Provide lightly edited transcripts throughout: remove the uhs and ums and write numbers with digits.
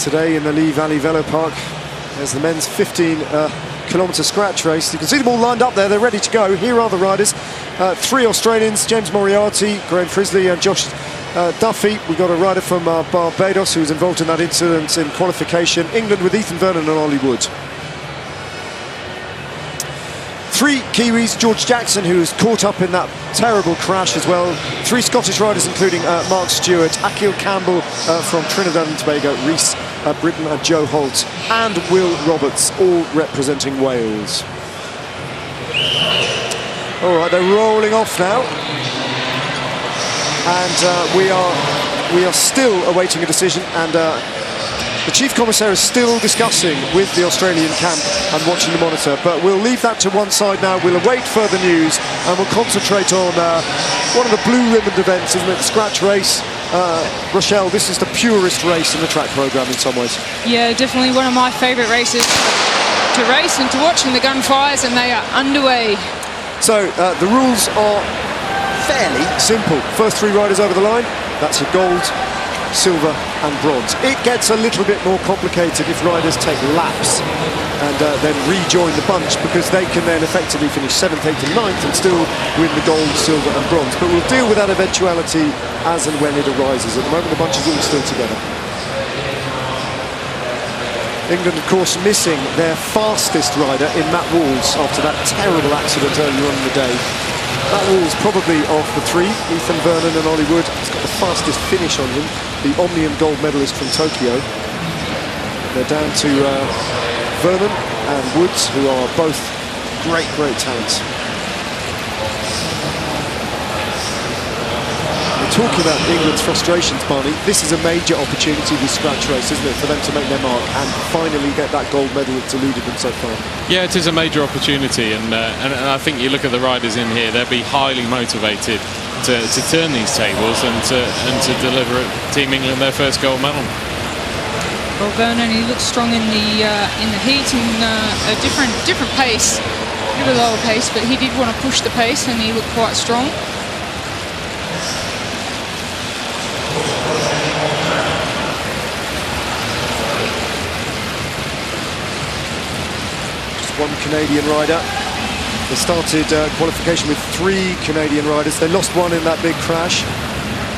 Today in the Lee Valley Velo Park, there's the men's 15-kilometre scratch race. You can see them all lined up there, they're ready to go. Here are the riders, 3 Australians, James Moriarty, Graham Frisley and Josh Duffy. We've got a rider from Barbados who was involved in that incident in qualification. England with Ethan Vernon and Ollie Wood. 3 Kiwis, George Jackson, who was caught up in that terrible crash as well. 3 Scottish riders, including Mark Stewart, Akil Campbell from Trinidad and Tobago, Rhys Britton and Joe Holt, and Will Roberts, all representing Wales. All right, they're rolling off now. And we are still awaiting a decision, and the Chief Commissaire is still discussing with the Australian camp and watching the monitor, but we'll leave that to one side now. We'll await further news and we'll concentrate on one of the blue ribbon events, isn't it? The scratch race. Rochelle, this is the purest race in the track programme in some ways. Yeah, definitely one of my favourite races to race and to watch, and the gunfires, and they are underway. So the rules are fairly simple. First 3 riders over the line, that's your gold, silver and bronze. It gets a little bit more complicated if riders take laps and then rejoin the bunch, because they can then effectively finish 7th, 8th and 9th and still win the gold, silver and bronze. But we'll deal with that eventuality as and when it arises. At the moment the bunch is all still together. England, of course, missing their fastest rider in Matt Walls after that terrible accident earlier on in the day. Matt Walls, probably of the 3, Ethan Vernon and Ollie Wood, has got the fastest finish on him, the Omnium gold medalist from Tokyo. They're down to Vernon and Woods, who are both great talents. We're talking about England's frustrations, Barney. This is a major opportunity, this scratch race, isn't it, for them to make their mark and finally get that gold medal that's eluded them so far. Yeah, it is a major opportunity, and I think you look at the riders in here, they'll be highly motivated to turn these tables and to deliver Team England their first gold medal. Well, Vernon, he looks strong in the heat and a different pace, a bit of a lower pace, but he did want to push the pace and he looked quite strong. One Canadian rider. They started qualification with 3 Canadian riders. They lost one in that big crash.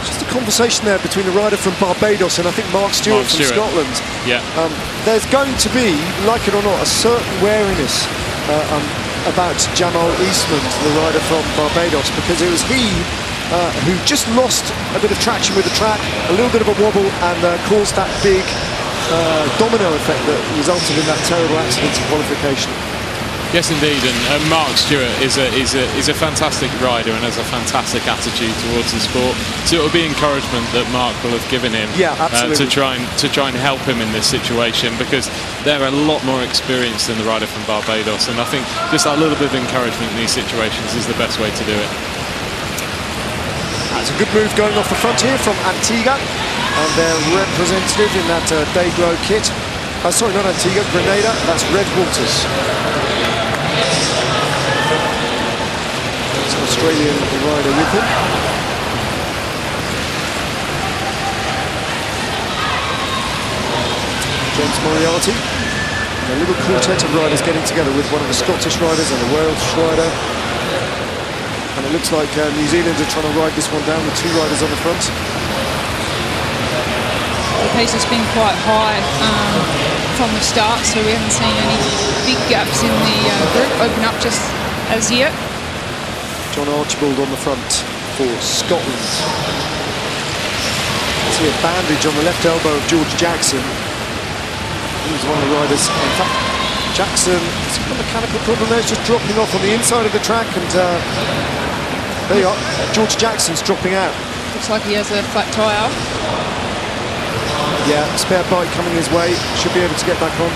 Just a conversation there between the rider from Barbados and I think Mark Stewart from Scotland. Yeah. There's going to be, like it or not, a certain wariness about Jamal Eastman, the rider from Barbados, because it was he who just lost a bit of traction with the track, a little bit of a wobble, and caused that big domino effect that resulted in that terrible accident in qualification. Yes, indeed, and Mark Stewart is a fantastic rider and has a fantastic attitude towards the sport. So it will be encouragement that Mark will have given him, to try and help him in this situation, because they're a lot more experienced than the rider from Barbados, and I think just that little bit of encouragement in these situations is the best way to do it. That's a good move going off the front here from Antigua, and their representative in that Dayglow kit. Sorry, not Antigua, Grenada, that's Red Waters. It's an Australian rider with him. James Moriarty. A little quartet of riders getting together with one of the Scottish riders and a Welsh rider. And it looks like New Zealand are trying to ride this one down with 2 riders on the front. The pace has been quite high from the start, so we haven't seen any big gaps in the group open up just as yet. John Archibald on the front for Scotland. See a bandage on the left elbow of George Jackson. He's one of the riders. In fact, Jackson has got a mechanical problem there. He's just dropping off on the inside of the track, and there you are. George Jackson's dropping out. Looks like he has a flat tyre. Yeah, spare bike coming his way, should be able to get back on.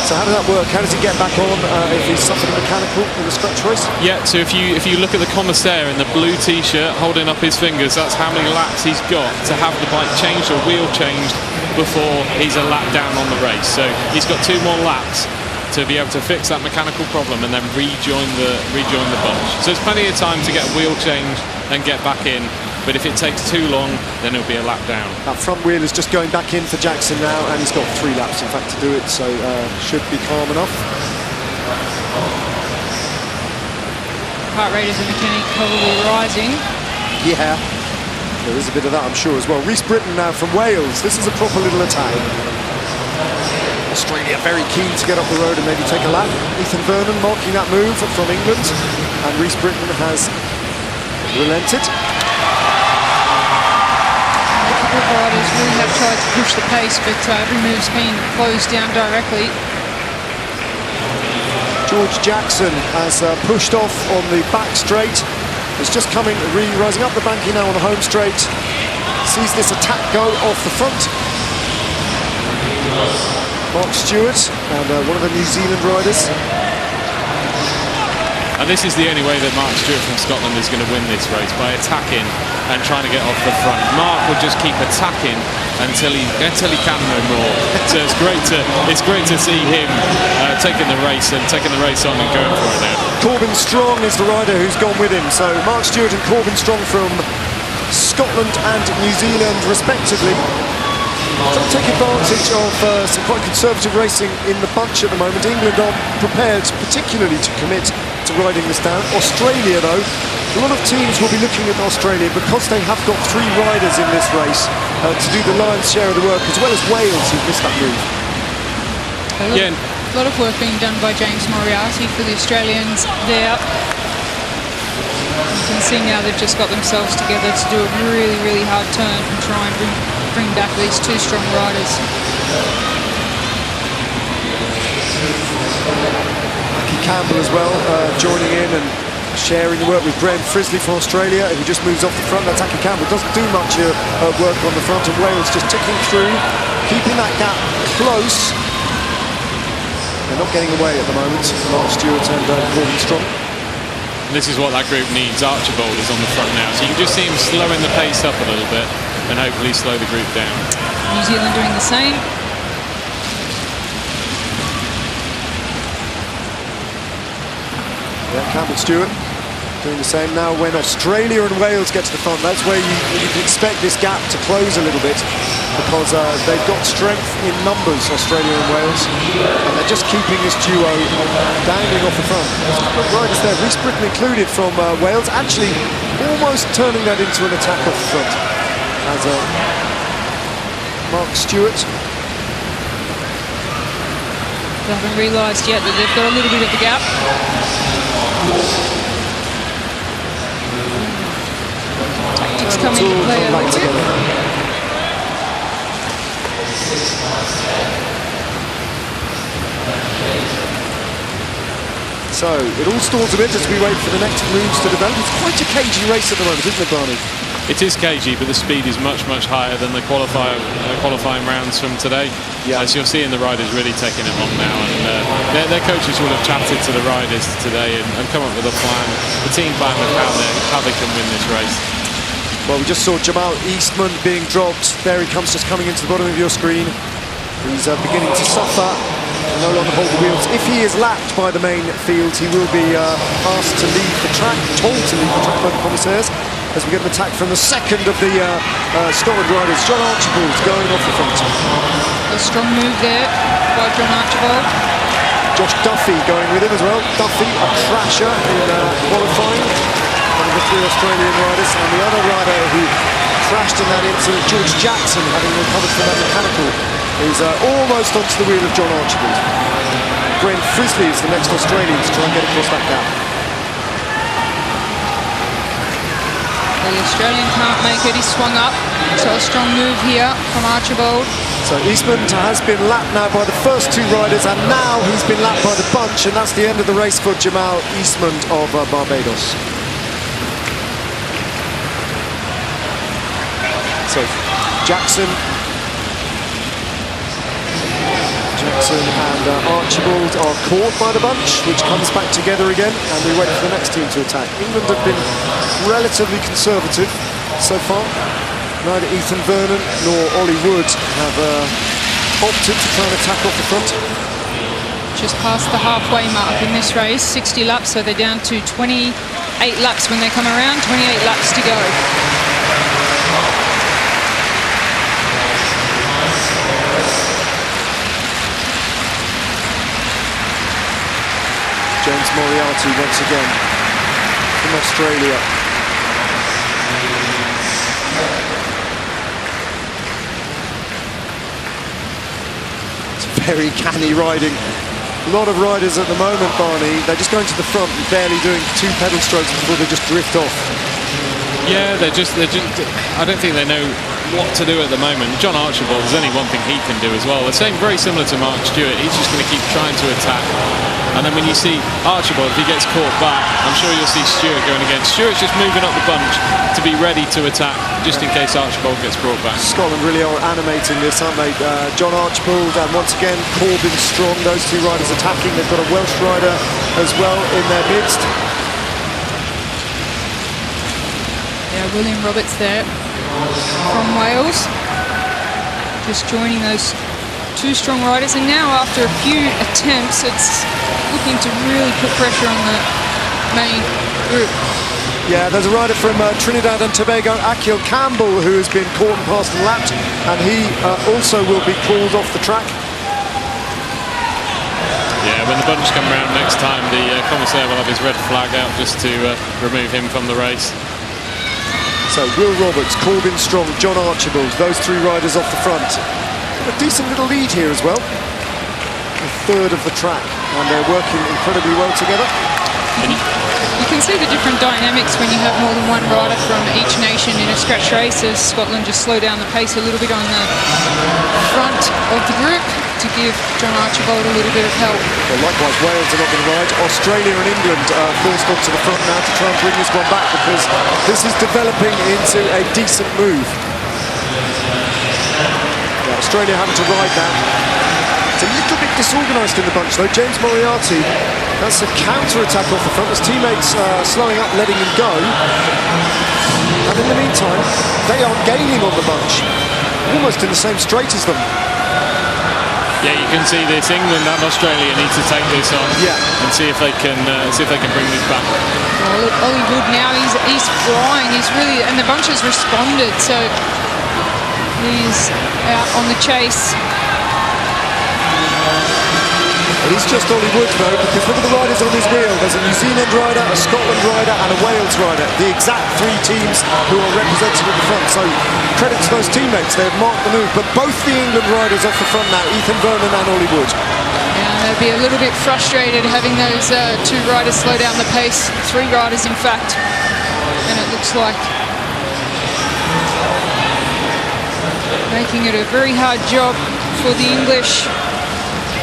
So how does that work? How does he get back on if he's something mechanical in the scratch race? Yeah, so if you look at the commissaire in the blue t-shirt holding up his fingers, that's how many laps he's got to have the bike changed or wheel changed before he's a lap down on the race. So he's got 2 more laps to be able to fix that mechanical problem and then rejoin the bunch. So there's plenty of time to get a wheel change and get back in but if it takes too long, then it'll be a lap down. That front wheel is just going back in for Jackson now, and he's got 3 laps, in fact, to do it, so should be calm enough. Heart rate of the mechanic probably rising. Yeah, there is a bit of that, I'm sure, as well. Rhys Britton now from Wales. This is a proper little attack. Australia very keen to get up the road and maybe take a lap. Ethan Vernon marking that move from England, and Rhys Britton has relented. A couple of riders really have tried to push the pace, but every move's been closed down directly. George Jackson has pushed off on the back straight. He's just coming, rising up the banking now on the home straight. Sees this attack go off the front. Mark Stewart and one of the New Zealand riders. And this is the only way that Mark Stewart from Scotland is going to win this race, by attacking and trying to get off the front. Mark will just keep attacking until he can no more. So it's great to see him taking the race on and going for it now. Corbin Strong is the rider who's gone with him. So Mark Stewart and Corbin Strong from Scotland and New Zealand respectively. Don't take advantage of some quite conservative racing in the bunch at the moment. England are prepared particularly to commit to riding this down. Australia, though, a lot of teams will be looking at Australia because they have got 3 riders in this race to do the lion's share of the work, as well as Wales, who've missed that move. A lot of work being done by James Moriarty for the Australians there. You can see now they've just got themselves together to do a really, really hard turn and try and bring back these 2 strong riders. Campbell as well, joining in and sharing the work with Graham Frisley from Australia, who just moves off the front. That's Aki Campbell. Doesn't do much work on the front, and Wales just ticking through, keeping that gap close. They're not getting away at the moment, Mark Stewart and Corbin Strong. This is what that group needs. Archibald is on the front now, so you can just see him slowing the pace up a little bit and hopefully slow the group down. New Zealand doing the same. Yeah, Campbell Stewart doing the same now. When Australia and Wales get to the front, that's where you can expect this gap to close a little bit, because they've got strength in numbers, Australia and Wales, and they're just keeping this duo dangling off the front. There's a couple of riders there, Rhys Britton included from Wales, actually almost turning that into an attack off the front, as Mark Stewart. They haven't realised yet that they've got a little bit of a gap. Tactics come into play a little bit. So it all stalls a bit as we wait for the next moves to develop. It's quite a cagey race at the moment, isn't it, Barney? It is cagey, but the speed is much, much higher than the qualifying rounds from today. Yeah. As you're seeing the riders really taking it on now, and their coaches will have chatted to the riders today and come up with a plan, the team plan of how they can win this race. Well, we just saw Jamal Eastman being dropped. There he comes, just coming into the bottom of your screen. He's beginning to suffer, no longer hold the wheels. If he is lapped by the main field, he will be asked to leave the track, told to leave the track by the commissaires, as we get an attack from the second of the Scotland riders, John Archibald, going off the front. A strong move there by John Archibald. Josh Duffy going with him as well. Duffy, a crasher in qualifying, one of the 3 Australian riders, and the other rider who crashed in that incident, George Jackson, having recovered from that mechanical, is almost onto the wheel of John Archibald. Graham Frisley is the next Australian to try and get across that gap. The Australian can't make it, he's swung up. So a strong move here from Archibald. So Eastman has been lapped now by the first 2 riders, and now he's been lapped by the bunch, and that's the end of the race for Jamal Eastman of Barbados. So Jackson and Archibald are caught by the bunch, which comes back together again, and we wait for the next team to attack. England have been relatively conservative so far. Neither Ethan Vernon nor Ollie Wood have opted to try and attack off the front. Just past the halfway mark in this race, 60 laps, so they're down to 28 laps when they come around, 28 laps to go. Moriarty once again from Australia. It's very canny riding. A lot of riders at the moment, Barney, they're just going to the front and barely doing 2 pedal strokes before they just drift off. Yeah, they're just, I don't think they know what to do at the moment. John Archibald, there's only one thing he can do as well. They're saying very similar to Mark Stewart. He's just going to keep trying to attack. And then when you see Archibald, if he gets caught back, I'm sure you'll see Stewart going again. Stewart's just moving up the bunch to be ready to attack, just in case Archibald gets brought back. Scotland really are animating this, aren't they? John Archibald and once again Corbin Strong, those 2 riders attacking. They've got a Welsh rider as well in their midst. Yeah, William Roberts there from Wales, just joining those 2 strong riders, and now after a few attempts it's looking to really put pressure on the main group. Yeah, there's a rider from Trinidad and Tobago, Akil Campbell, who has been caught and passed and lapped, and he also will be called off the track. Yeah, when the bunch come around next time, the commissaire will have his red flag out just to remove him from the race. So Will Roberts, Corbin Strong, John Archibald, those 3 riders off the front. A decent little lead here as well. A third of the track, and they're working incredibly well together. You can see the different dynamics when you have more than one rider from each nation in a scratch race, as Scotland just slow down the pace a little bit on the front of the group to give John Archibald a little bit of help. Well, likewise, Wales are not going to ride. Australia and England are forced onto the front now to try and bring this one back, because this is developing into a decent move. Yeah, Australia having to ride that. It's a little bit disorganised in the bunch though. James Moriarty, that's a counter-attack off the front. His teammates slowing up, letting him go. And in the meantime, they are gaining on the bunch, almost in the same straight as them. Yeah, you can see this. England and Australia need to take this on, and see if they can bring this back. Well, look, Ollie Wood now, he's flying. He's really, and the bunch has responded, so he's out on the chase. It is just Ollie Wood though, because look at the riders on his wheel. There's a New Zealand rider, a Scotland rider and a Wales rider. The exact 3 teams who are represented at the front. So credit to those teammates, they've marked the move. But both the England riders off the front now, Ethan Vernon and Ollie Wood. Yeah, they'll be a little bit frustrated having those 2 riders slow down the pace. 3 riders in fact. And it looks like making it a very hard job for the English.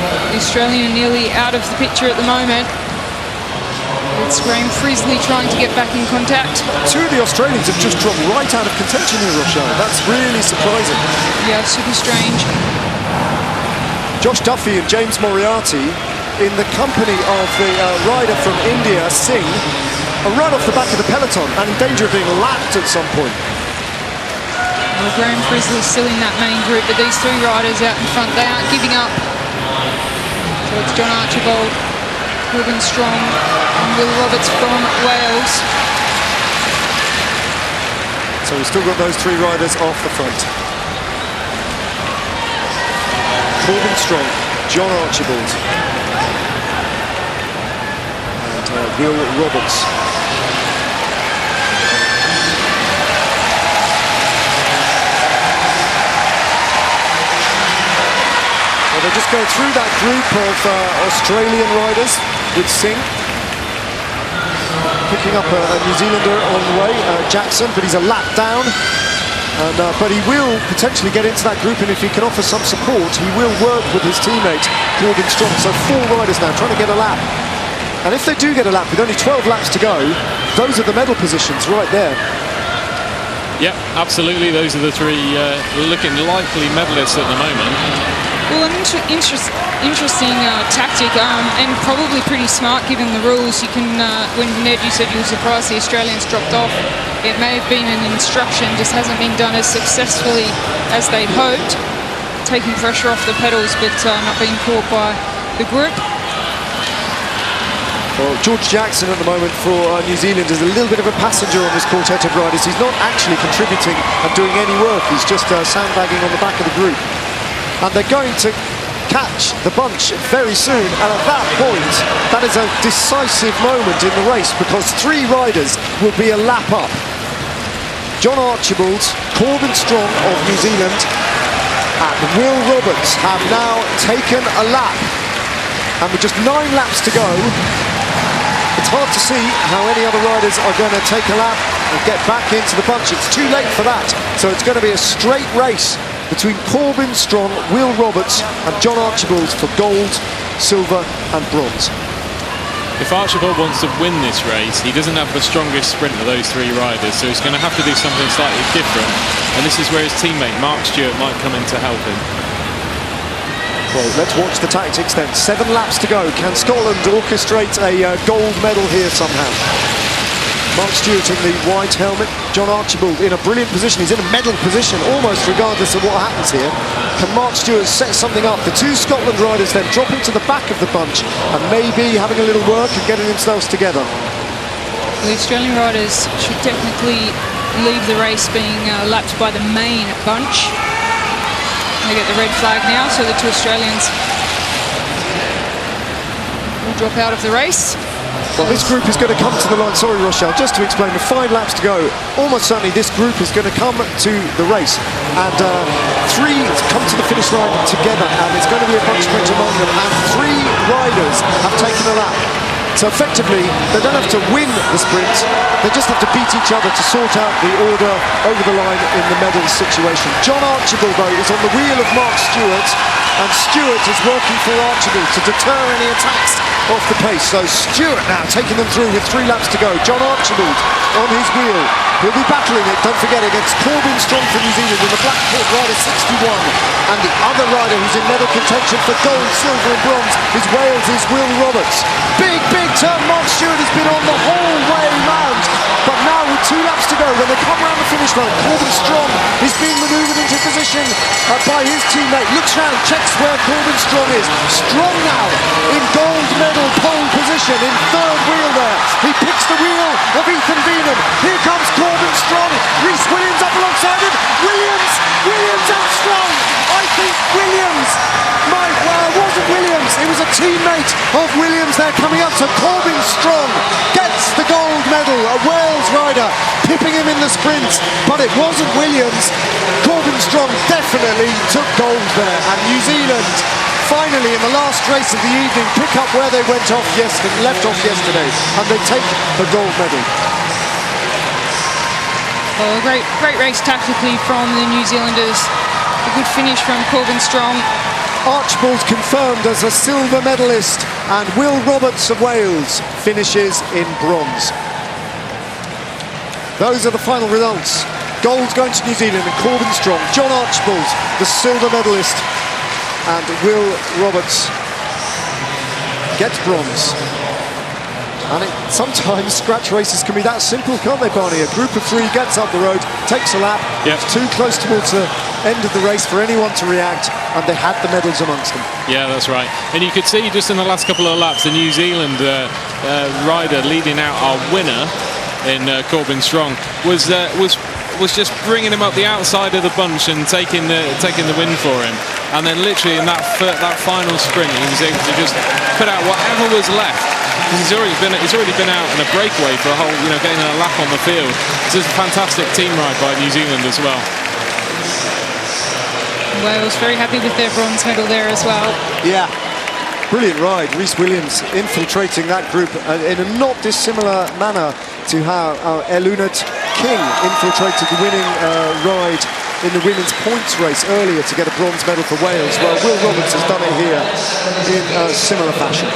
The Australian nearly out of the picture at the moment. It's Graham Frizzley trying to get back in contact. 2 of the Australians have just dropped right out of contention here, Rochelle. That's really surprising. Yeah, super strange. Josh Duffy and James Moriarty, in the company of the rider from India, Singh, are right off the back of the peloton and in danger of being lapped at some point. Well, Graham Frizzley's still in that main group, but these 3 riders out in front, they aren't giving up. So it's John Archibald, Corbin Strong and Will Roberts from Wales. So we've still got those 3 riders off the front. Corbin Strong, John Archibald and Will Roberts. They just go through that group of Australian riders with Singh. Picking up a New Zealander on the way, Jackson, but he's a lap down. And, but he will potentially get into that group, and if he can offer some support, he will work with his teammate, Corbin Strong. So 4 riders now trying to get a lap. And if they do get a lap with only 12 laps to go, those are the medal positions right there. Yeah, absolutely. Those are the 3 looking likely medalists at the moment. Well, an interesting tactic, and probably pretty smart given the rules. You can, when Ned, you said you were surprised the Australians dropped off. It may have been an instruction, just hasn't been done as successfully as they'd hoped. Taking pressure off the pedals, but not being caught by the group. Well, George Jackson at the moment for New Zealand is a little bit of a passenger on this quartet of riders. He's not actually contributing and doing any work. He's just sandbagging on the back of the group. And they're going to catch the bunch very soon, and at that point, that is a decisive moment in the race because 3 riders will be a lap up. John Archibald, Corbin Strong of New Zealand, and Will Roberts have now taken a lap. And with just 9 laps to go, it's hard to see how any other riders are going to take a lap and get back into the bunch. It's too late for that. So it's going to be a straight race between Corbin Strong, Will Roberts and John Archibald for gold, silver and bronze. If Archibald wants to win this race, he doesn't have the strongest sprint of those 3 riders, so he's going to have to do something slightly different. And this is where his teammate Mark Stewart might come in to help him. Well, let's watch the tactics then. 7 laps to go. Can Scotland orchestrate a gold medal here somehow? Mark Stewart in the white helmet. John Archibald in a brilliant position. He's in a medal position almost regardless of what happens here. Can Mark Stewart set something up? The 2 Scotland riders then dropping to the back of the bunch and maybe having a little work and getting themselves together. The Australian riders should technically leave the race being lapped by the main bunch. They get the red flag now, so the 2 Australians will drop out of the race. Well, this group is going to come to the line. Sorry, Rochelle, just to explain, with 5 laps to go, almost certainly this group is going to come to the race. And 3 come to the finish line together, and it's going to be a bunch sprint among them. And 3 riders have taken a lap. So effectively, they don't have to win the sprint, they just have to beat each other to sort out the order over the line in the medal situation. John Archibald, though, is on the wheel of Mark Stewart, and Stewart is working for Archibald to deter any attacks off the pace. So Stewart now taking them through with 3 laps to go. John Archibald on his wheel. He'll be battling it, don't forget, against Corbin Strong from New Zealand in the Blackport rider 61. And the other rider who's in medal contention for gold, silver and bronze is Wales' Will Roberts. Big turn. Mark Stewart has been on the whole way round. But now with 2 laps to go, when they come round the finish line, Corbin Strong is being manoeuvred into position by his teammate. Looks round, checks where Corbin Strong is. Strong now in gold medal pole position in 3rd wheel there. He picks the wheel of Ethan Beanham. Here comes Corbin Strong. Rhys Williams up alongside him. Williams and Strong. I think Williams wasn't Williams. It was a teammate of Williams there coming up. So Corbin Strong gets the gold medal. A Wales rider pipping him in the sprint, but it wasn't Williams. Corbin Strong definitely took gold there, and New Zealand finally in the last race of the evening pick up where they left off yesterday, and they take the gold medal. Well, a great race tactically from the New Zealanders. A good finish from Corbin Strong. Archibald confirmed as a silver medalist, and Will Roberts of Wales finishes in bronze. Those are the final results. Gold going to New Zealand and Corbin Strong. John Archibald, the silver medalist, and Will Roberts gets bronze. And sometimes scratch races can be that simple, can't they, Barney? A group of 3 gets up the road, takes a lap. Yep. It's too close towards the end of the race for anyone to react, and they had the medals amongst them. Yeah, that's right. And you could see just in the last couple of laps, the New Zealand rider leading out our winner in Corbin Strong was just bringing him up the outside of the bunch and taking the win for him. And then literally in that final sprint, he was able to just put out whatever was left. He's already been out in a breakaway for a whole, getting a lap on the field. This is a fantastic team ride by New Zealand as well. Wales very happy with their bronze medal there as well. Yeah, brilliant ride. Rhys Williams infiltrating that group in a not dissimilar manner to how Elunat King infiltrated the winning ride in the women's points race earlier to get a bronze medal for Wales. Well, Will Roberts has done it here in a similar fashion.